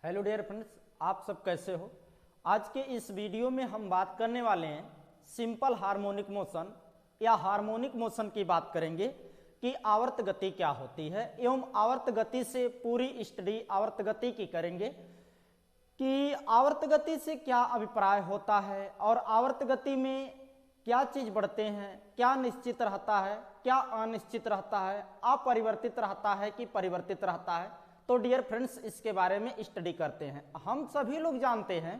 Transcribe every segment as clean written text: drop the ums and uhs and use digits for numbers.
Hello dear friends, आप सब कैसे हो। आज के इस वीडियो में हम बात करने वाले हैं सिंपल हार्मोनिक मोशन या हार्मोनिक मोशन की बात करेंगे कि आवर्त गति क्या होती है एवं आवर्त गति से पूरी स्टडी आवर्त गति की करेंगे कि आवर्त गति से क्या अभिप्राय होता है और आवर्त गति में क्या चीज बढ़ते हैं, क्या निश्चित रहता है, क्या अनिश्चित रहता है, अपरिवर्तित रहता है कि परिवर्तित रहता है। तो डियर फ्रेंड्स, इसके बारे में स्टडी करते हैं। हम सभी लोग जानते हैं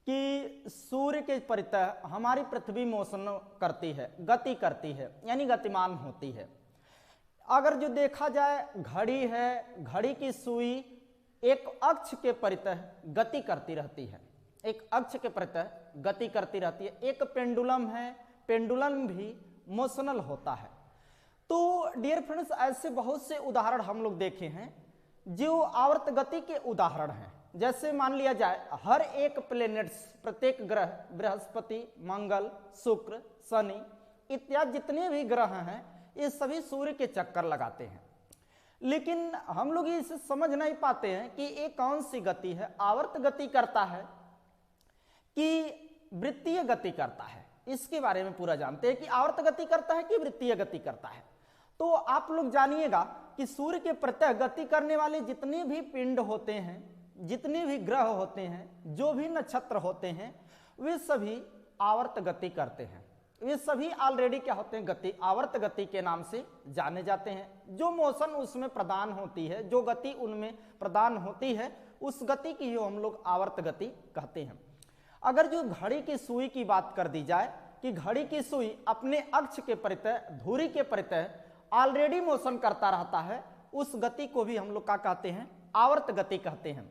कि सूर्य के परितः हमारी पृथ्वी मोशन करती है, गति करती है, यानी गतिमान होती है। अगर जो देखा जाए घड़ी है, घड़ी की सुई एक अक्ष के परितः गति करती रहती है, एक अक्ष के परितः गति करती रहती है। एक पेंडुलम है, पेंडुलम भी मोशनल होता है। तो डियर फ्रेंड्स, ऐसे बहुत से उदाहरण हम लोग देखे हैं जो आवर्त गति के उदाहरण हैं। जैसे मान लिया जाए हर एक प्लेनेट्स, प्रत्येक ग्रह, बृहस्पति, मंगल, शुक्र, शनि इत्यादि जितने भी ग्रह हैं ये सभी सूर्य के चक्कर लगाते हैं। लेकिन हम लोग इसे समझ नहीं पाते हैं कि ये कौन सी गति है, आवर्त गति करता है कि वृत्तीय गति करता है। इसके बारे में पूरा जानते हैं कि आवर्त गति करता है कि वृत्तीय गति करता है। तो आप लोग जानिएगा कि सूर्य के प्रत्यय गति करने वाले जितने भी पिंड होते हैं, जितने भी ग्रह होते हैं, जो भी नक्षत्र होते हैं, वे सभी आवर्त गति करते हैं। वे सभी ऑलरेडी क्या होते हैं, गति, आवर्त गति के नाम से जाने जाते हैं। जो मोशन उसमें प्रदान होती है, जो गति उनमें प्रदान होती है, उस गति की ही हम लोग आवर्त गति कहते हैं। अगर जो घड़ी की सुई की बात कर दी जाए कि घड़ी की सुई अपने अक्ष के परितः, धुरी के परितः ऑलरेडी मोशन करता रहता है, उस गति को भी हम लोग क्या कहते हैं, आवर्त गति कहते हैं।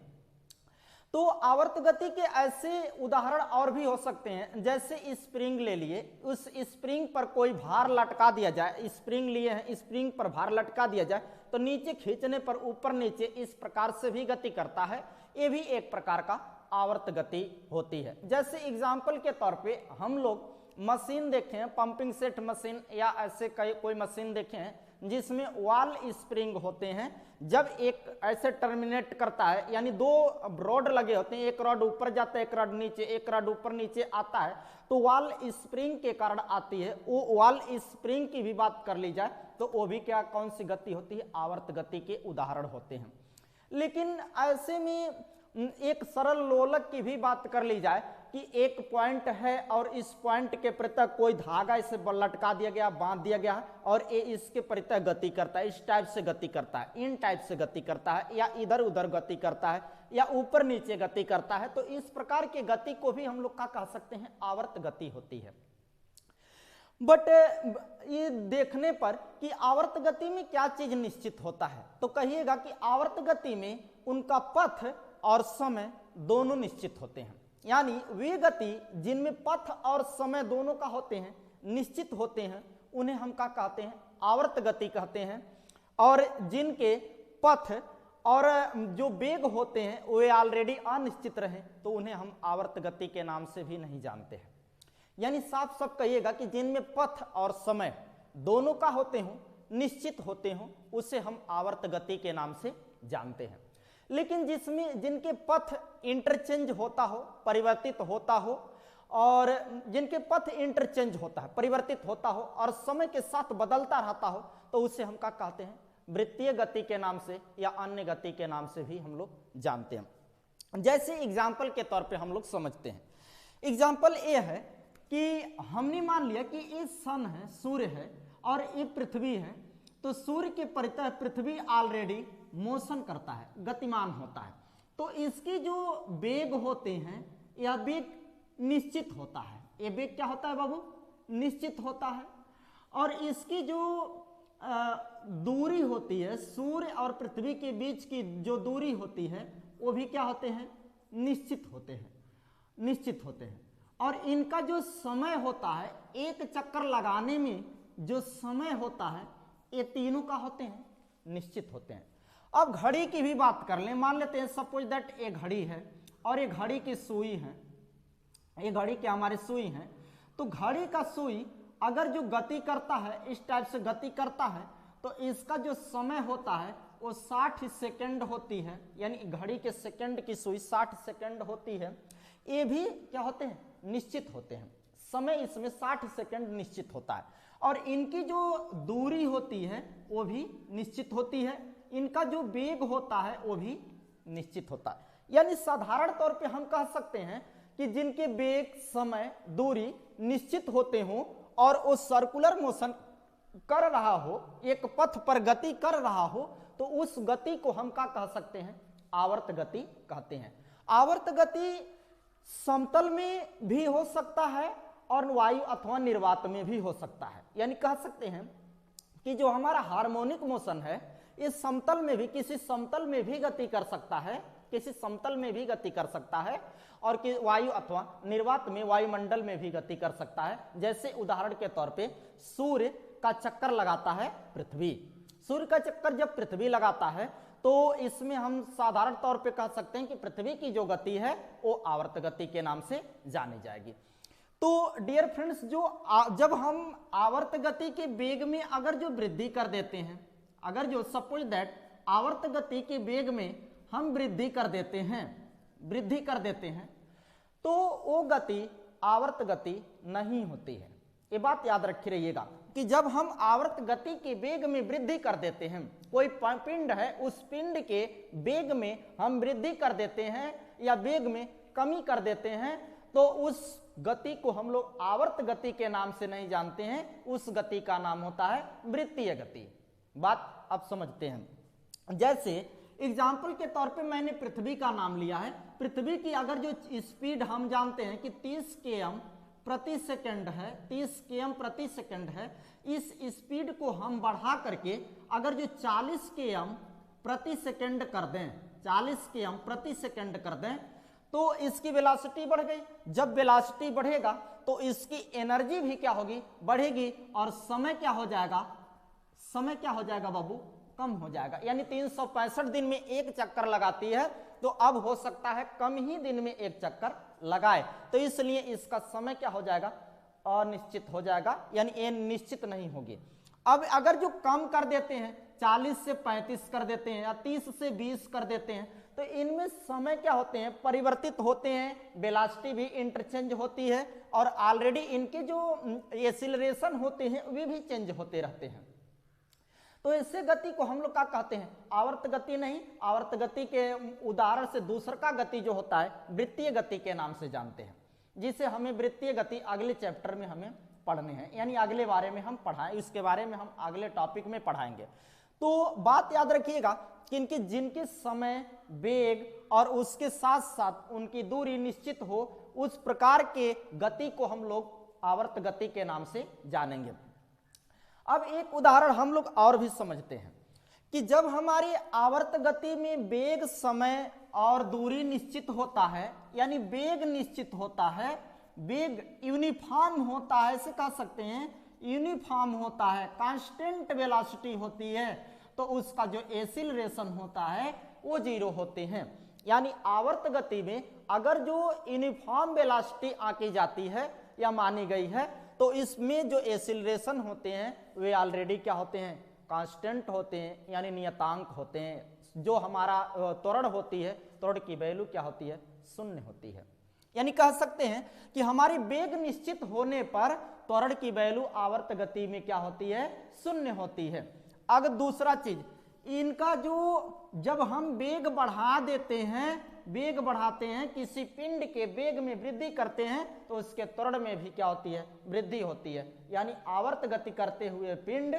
तो आवर्त गति के ऐसे उदाहरण और भी हो सकते हैं। जैसे स्प्रिंग ले लिए, उस स्प्रिंग पर कोई भार लटका दिया जाए, स्प्रिंग लिए हैं, स्प्रिंग पर भार लटका दिया जाए तो नीचे खींचने पर ऊपर नीचे इस प्रकार से भी गति करता है। ये भी एक प्रकार का आवर्त गति होती है। जैसे एग्जाम्पल के तौर पे हम लोग मशीन देखे हैं, पंपिंग सेट मशीन या ऐसे कोई मशीन देखे हैं जिसमें वॉल स्प्रिंग होते हैं। जब एक ऐसे टर्मिनेट करता है, यानी दो रॉड लगे होते हैं, एक रॉड ऊपर जाता है, एक रॉड नीचे, एक रॉड ऊपर नीचे आता है, तो वॉल स्प्रिंग के कारण आती है। वो वॉल स्प्रिंग की भी बात कर ली जाए तो वो भी क्या, कौन सी गति होती है, आवर्त गति के उदाहरण होते हैं। लेकिन ऐसे में एक सरल लोलक की भी बात कर ली जाए कि एक पॉइंट है और इस पॉइंट के परितः कोई धागा इसे लटका दिया गया, बांध दिया गया और ये इसके परितः गति करता है, इस टाइप से गति करता है, इन टाइप से गति करता है, या इधर उधर गति करता है, या ऊपर नीचे गति करता है। तो इस प्रकार की गति को भी हम लोग क्या कह सकते हैं, आवर्त गति होती है। बट ये देखने पर कि आवर्त गति में क्या चीज निश्चित होता है, तो कहिएगा कि आवर्त गति में उनका पथ और समय दोनों निश्चित होते हैं। यानी वे गति जिनमें पथ और समय दोनों का होते हैं, निश्चित होते हैं, उन्हें हम क्या कहते हैं, आवर्त गति कहते हैं। और जिनके पथ और जो वेग होते हैं वे ऑलरेडी अनिश्चित रहे तो उन्हें हम आवर्त गति के नाम से भी नहीं जानते हैं। यानी साफ साफ कहिएगा कि जिनमें पथ और समय दोनों का होते हों, निश्चित होते हों, उसे हम आवर्त गति के नाम से जानते हैं। लेकिन जिसमें जिनके पथ इंटरचेंज होता हो, परिवर्तित होता हो, और जिनके पथ इंटरचेंज होता है, परिवर्तित होता हो और समय के साथ बदलता रहता हो, तो उसे हम क्या कहते हैं, वृत्तीय गति के नाम से या अन्य गति के नाम से भी हम लोग जानते हैं। जैसे एग्जाम्पल के तौर पे हम लोग समझते हैं। एग्जाम्पल ये है कि हमने मान लिया कि ये सन है, सूर्य है और ये पृथ्वी है। तो सूर्य के परितः पृथ्वी ऑलरेडी मोशन करता है, गतिमान होता है। तो इसकी जो वेग होते हैं, यह वेग निश्चित होता है। यह वेग क्या होता है बाबू, निश्चित होता है। और इसकी जो दूरी होती है, सूर्य और पृथ्वी के बीच की जो दूरी होती है, वो भी क्या होते हैं, निश्चित होते हैं, निश्चित होते हैं। और इनका जो समय होता है, एक चक्कर लगाने में जो समय होता है, ये तीनों का होते हैं, निश्चित होते हैं। अब घड़ी की भी बात कर लें, मान लेते हैं सपोज दैट ये घड़ी है और ये घड़ी की सुई है, ये घड़ी के हमारे सुई है। तो घड़ी का सुई अगर जो गति करता है, इस टाइप से गति करता है, तो इसका जो समय होता है वो 60 सेकंड होती है, यानी घड़ी के सेकंड की सुई 60 सेकंड होती है। ये भी क्या होते हैं, निश्चित होते हैं, समय इसमें 60 सेकंड निश्चित होता है। और इनकी जो दूरी होती है वो भी निश्चित होती है, इनका जो वेग होता है वो भी निश्चित होता है। यानी साधारण तौर पे हम कह सकते हैं कि जिनके वेग, समय, दूरी निश्चित होते हों और वो सर्कुलर मोशन कर रहा हो, एक पथ पर गति कर रहा हो, तो उस गति को हम क्या कह सकते हैं, आवर्त गति कहते हैं। आवर्त गति समतल में भी हो सकता है और वायु अथवा निर्वात में भी हो सकता है। यानी कह सकते हैं कि जो हमारा हार्मोनिक मोशन है ये समतल में भी, किसी समतल में भी गति कर सकता है, किसी समतल में भी गति कर सकता है, और कि वायु अथवा निर्वात में, वायुमंडल में भी गति कर सकता है। जैसे उदाहरण के तौर पे सूर्य का चक्कर लगाता है पृथ्वी, सूर्य का चक्कर जब पृथ्वी लगाता है तो इसमें हम साधारण तौर पे कह सकते हैं कि पृथ्वी की जो गति है वो आवर्त गति के नाम से जानी जाएगी। तो डियर फ्रेंड्स, जब हम आवर्त गति के वेग में अगर जो वृद्धि कर देते हैं, अगर जो सपोज दैट आवर्त गति के वेग में हम वृद्धि कर देते हैं, तो वो गति आवर्त गति नहीं होती है। ये बात याद रखी रहिएगा कि जब हम आवर्त गति के वेग में वृद्धि कर देते हैं, कोई पिंड है उस पिंड के वेग में हम वृद्धि कर देते हैं या वेग में कमी कर देते हैं, तो उस गति को हम लोग आवर्त गति के नाम से नहीं जानते हैं, उस गति का नाम होता है वृत्तीय गति। बात आप समझते हैं। जैसे एग्जाम्पल के तौर पे मैंने पृथ्वी का नाम लिया है। पृथ्वी की अगर जो स्पीड हम जानते हैं कि 30 km प्रति सेकंड है, 30 km प्रति सेकंड है, इस स्पीड को हम बढ़ा करके अगर जो 40 km प्रति सेकंड कर दें, 40 km प्रति सेकंड कर दें, तो इसकी वेलोसिटी बढ़ गई। जब वेलोसिटी बढ़ेगा तो इसकी एनर्जी भी क्या होगी, बढ़ेगी, और समय क्या हो जाएगा, समय क्या हो जाएगा बाबू, कम हो जाएगा। यानी 365 दिन में एक चक्कर लगाती है, तो अब हो सकता है कम ही दिन में एक चक्कर लगाए, तो इसलिए इसका समय क्या हो जाएगा, अनिश्चित हो जाएगा, यानी ये निश्चित नहीं होगी। अब अगर जो कम कर देते हैं, 40 से 35 कर देते हैं या 30 से 20 कर देते हैं, तो इनमें समय क्या होते हैं, परिवर्तित होते हैं, वेलोसिटी भी इंटरचेंज होती है, और ऑलरेडी इनके जो एक्सीलरेशन होते हैं वे भी चेंज होते रहते हैं। तो इससे गति को हम लोग क्या कहते हैं, आवर्त गति नहीं, आवर्त गति के उदाहरण से दूसरा का गति जो होता है वृत्तीय गति के नाम से जानते हैं, जिसे हमें वृत्तीय गति अगले चैप्टर में हमें पढ़ने हैं, यानी अगले बारे में हम पढ़ाएं, इसके बारे में हम अगले टॉपिक में पढ़ाएंगे। तो बात याद रखिएगा कि जिनके समय, वेग और उसके साथ साथ उनकी दूरी निश्चित हो, उस प्रकार के गति को हम लोग आवर्त गति के नाम से जानेंगे। अब एक उदाहरण हम लोग और भी समझते हैं कि जब हमारी आवर्त गति में वेग, समय और दूरी निश्चित होता है, यानी वेग निश्चित होता है, वेग यूनिफॉर्म होता है, ऐसे कह सकते हैं यूनिफॉर्म होता है, कांस्टेंट वेलोसिटी होती है, तो उसका जो एक्सीलरेशन होता है वो 0 होते हैं। यानी आवर्त गति में अगर जो यूनिफॉर्म वेलोसिटी आकी जाती है या मानी गई है, तो इसमें जो एक्सीलरेशन होते हैं वे ऑलरेडी क्या होते हैं, कांस्टेंट होते हैं, यानी नियतांक होते हैं। जो हमारा त्वरण होती है, त्वरण की वैल्यू क्या होती है, 0 होती है। यानी कह सकते हैं कि हमारी वेग निश्चित होने पर त्वरण की वैल्यू आवर्त गति में क्या होती है, 0 होती है। अगर दूसरा चीज, इनका जो जब हम वेग बढ़ा देते हैं, वेग बढ़ाते हैं, किसी पिंड के वेग में वृद्धि करते हैं, तो उसके त्वरण में भी क्या होती है, वृद्धि होती है। यानी आवर्त गति करते हुए पिंड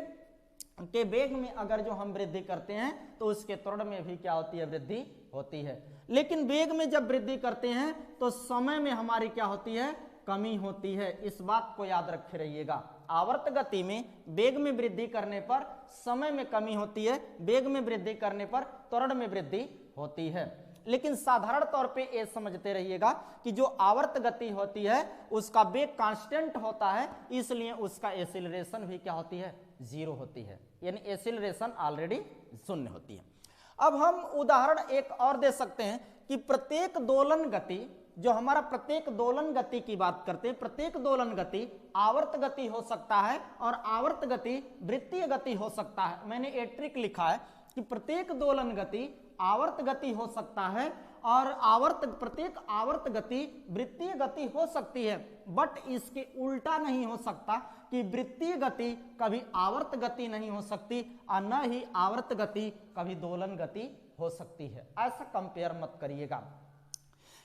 के वेग में अगर जो हम वृद्धि करते हैं तो उसके त्वरण में भी क्या होती है, वृद्धि होती है। लेकिन वेग में जब वृद्धि करते हैं तो समय में हमारी क्या होती है, कमी होती है। इस बात को याद रखे रहिएगा, आवर्त गति में वेग में वृद्धि करने पर समय में कमी होती है, वेग में वृद्धि करने पर त्वरण में वृद्धि होती है। लेकिन साधारण तौर पे ये समझते रहिएगा कि जो आवर्त गति होती है उसका वेग कांस्टेंट होता है, इसलिए उसका एक्सीलरेशन भी क्या होती है, 0 होती है, यानी एक्सीलरेशन ऑलरेडी 0 होती है। अब हम उदाहरण एक और दे सकते हैं कि प्रत्येक दोलन गति, जो हमारा प्रत्येक दोलन गति की बात करते हैं, प्रत्येक दोलन गति आवर्त गति हो सकता है और आवर्त गति वृत्तीय गति हो सकता है। मैंने एक ट्रिक लिखा है, कि प्रत्येक दोलन गति आवर्त गति हो सकता है और प्रत्येक आवर्त गति वृत्तीय गति हो सकती है, बट इसके उल्टा नहीं हो सकता कि वृत्तीय गति कभी आवर्त गति नहीं हो सकती और न ही आवर्त गति कभी दोलन गति हो सकती है। ऐसा कंपेयर मत करिएगा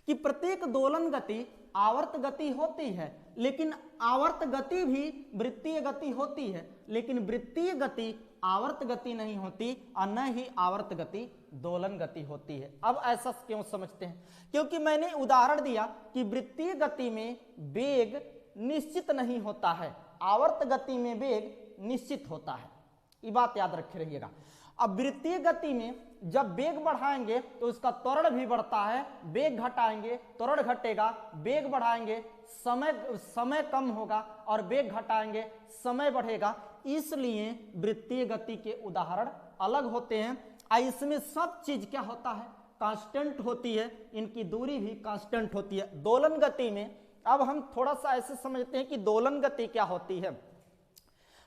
कि प्रत्येक दोलन गति आवर्त गति होती है, लेकिन आवर्त गति भी वृत्तीय गति होती है, लेकिन वृत्तीय गति आवर्त गति नहीं होती और न ही आवर्त गति दोलन गति होती है। अब ऐसा क्यों समझते हैं? क्योंकि मैंने उदाहरण दिया कि वृत्तीय गति में वेग निश्चित नहीं होता है, आवर्त गति में वेग निश्चित होता है। ये बात याद रखे रहिएगा। अब वृत्तीय गति में जब वेग बढ़ाएंगे तो उसका त्वरण भी बढ़ता है, वेग घटाएंगे त्वरण घटेगा, वेग बढ़ाएंगे समय कम होगा और वेग घटाएंगे समय बढ़ेगा। इसलिए वृत्तीय गति के उदाहरण अलग होते हैं। इसमें सब चीज क्या होता है? कांस्टेंट होती है, इनकी दूरी भी कांस्टेंट होती है। दोलन गति में अब हम थोड़ा सा ऐसे समझते हैं कि दोलन गति क्या होती है।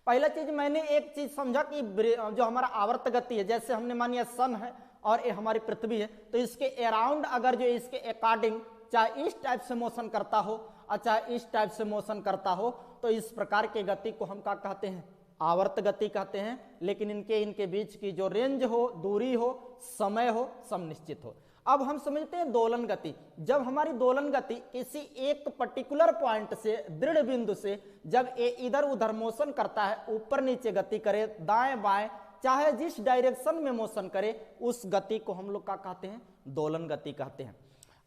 पहला चीज मैंने एक चीज समझा कि जो हमारा आवर्त गति है, जैसे हमने मानिए सन है और ये हमारी पृथ्वी है, तो इसके अराउंड अगर जो इसके अकॉर्डिंग चाहे इस टाइप से मोशन करता हो और चाहे इस टाइप से मोशन करता हो, तो इस प्रकार के गति को हम क्या कहते हैं? आवर्त गति कहते हैं। लेकिन इनके बीच की जो रेंज हो, दूरी हो, समय हो, सब निश्चित हो। अब हम समझते हैं दोलन गति। जब हमारी दोलन गति किसी एक पर्टिकुलर पॉइंट से, दृढ़ बिंदु से जब ये इधर उधर मोशन करता है, ऊपर नीचे गति करे, दाएं बाएं, चाहे जिस डायरेक्शन में मोशन करे, उस गति को हम लोग क्या कहते हैं? दोलन गति कहते हैं।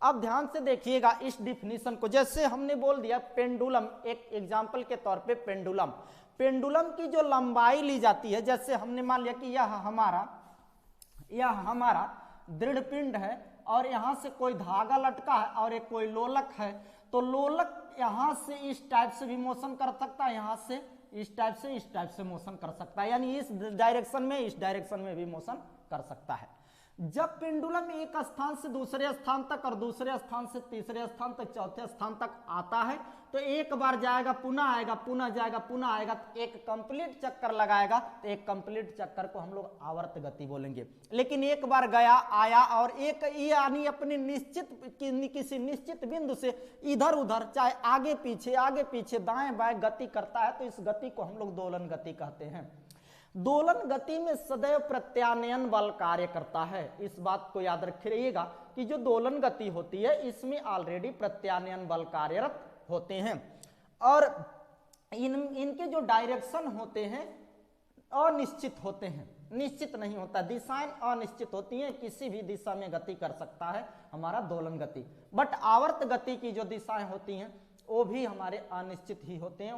अब ध्यान से देखिएगा इस डिफिनीशन को। जैसे हमने बोल दिया पेंडुलम, एक एग्जाम्पल के तौर पे पेंडुलम की जो लंबाई ली जाती है, जैसे हमने मान लिया कि यह हमारा दृढ़ पिंड है और यहां से कोई धागा लटका है और एक कोई लोलक है, तो लोलक यहां से इस टाइप से भी मोशन कर सकता है, यहां से इस टाइप से मोशन कर सकता है, यानी इस डायरेक्शन में इस डायरेक्शन में भी मोशन कर सकता है। जब पेंडुलम एक स्थान से दूसरे स्थान तक और दूसरे स्थान से तीसरे स्थान तक, चौथे स्थान तक आता है, तो एक बार जाएगा, पुनः आएगा, पुनः जाएगा, पुनः आएगा, तो एक कंप्लीट चक्कर लगाएगा, तो एक कंप्लीट चक्कर को हम लोग आवर्त गति बोलेंगे। लेकिन एक बार गया, आया और एक यानी अपनी किसी निश्चित बिंदु से इधर उधर, चाहे आगे पीछे दाएं बाएं गति करता है, तो इस गति को हम लोग दोलन गति कहते हैं। दोलन गति में सदैव प्रत्यानयन बल कार्य करता है। इस बात को याद रखिएगा कि जो दोलन गति होती है, इसमें ऑलरेडी प्रत्यानयन बल कार्यरत होते हैं और इनके जो डायरेक्शन होते हैं अनिश्चित होते हैं, निश्चित नहीं होता, दिशाएं अनिश्चित होती हैं, किसी भी दिशा में गति कर सकता है हमारा दोलन गति। बट आवर्त गति की जो दिशाएं होती हैं वो भी हमारे अनिश्चित ही होते हैं,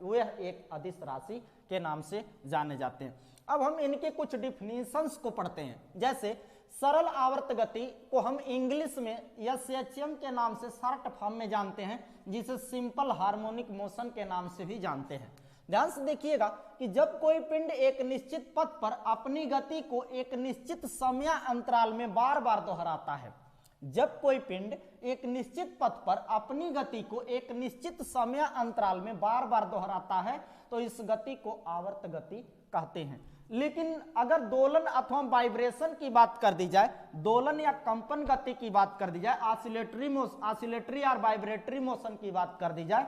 वे एक अदिश राशि के नाम से जाने जाते हैं। अब हम इनके कुछ डिफिनीशंस को पढ़ते हैं। जैसे सरल आवर्त गति को हम इंग्लिश में SHM के नाम से शॉर्ट फॉर्म में जानते हैं, जिसे सिंपल हार्मोनिक मोशन के नाम से भी जानते हैं। ध्यान से देखिएगा कि जब कोई पिंड एक निश्चित पथ पर अपनी गति को एक निश्चित समय अंतराल में बार बार दोहराता है, जब कोई पिंड एक निश्चित पथ पर अपनी गति को एक निश्चित समय अंतराल में बार बार दोहराता है, तो इस गति को आवर्त गति कहते हैं। लेकिन अगर दोलन अथवा वाइब्रेशन की बात कर दी जाए, दोलन या कंपन गति की बात कर दी जाए, ऑसिलेटरी और वाइब्रेटरी मोशन की बात कर दी जाए,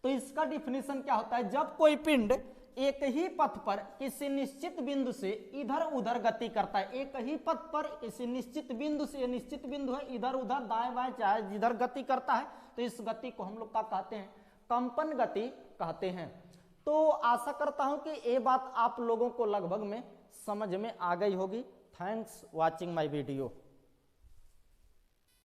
तो इसका डिफिनीशन क्या होता है? जब कोई पिंड एक ही पथ पर किसी निश्चित बिंदु से इधर उधर गति करता है, एक ही पथ पर किसी निश्चित बिंदु से, ये निश्चित बिंदु है, इधर उधर दाएं बाएं चाहे जिधर गति करता है, तो इस गति को हम लोग क्या कहते हैं? कंपन गति कहते हैं। तो आशा करता हूं कि ये बात आप लोगों को लगभग में समझ में आ गई होगी। Thanks watching my video.